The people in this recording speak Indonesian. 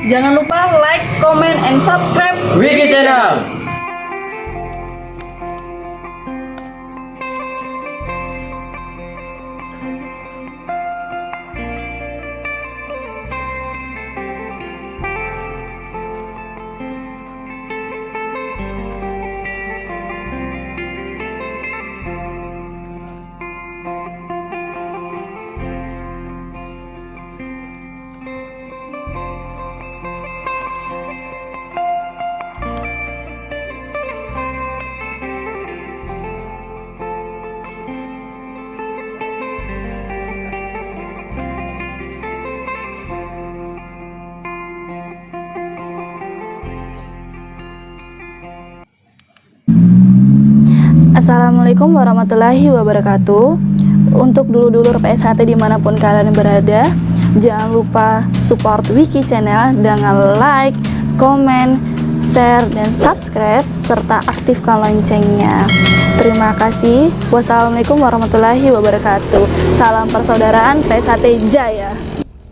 Jangan lupa like, comment, and subscribe Wiki Channel. Assalamualaikum warahmatullahi wabarakatuh. Untuk dulur-dulur PSHT dimanapun kalian berada, jangan lupa support Wiki Channel dengan like, comment, share, dan subscribe, serta aktifkan loncengnya. Terima kasih. Wassalamualaikum warahmatullahi wabarakatuh. Salam persaudaraan PSHT Jaya.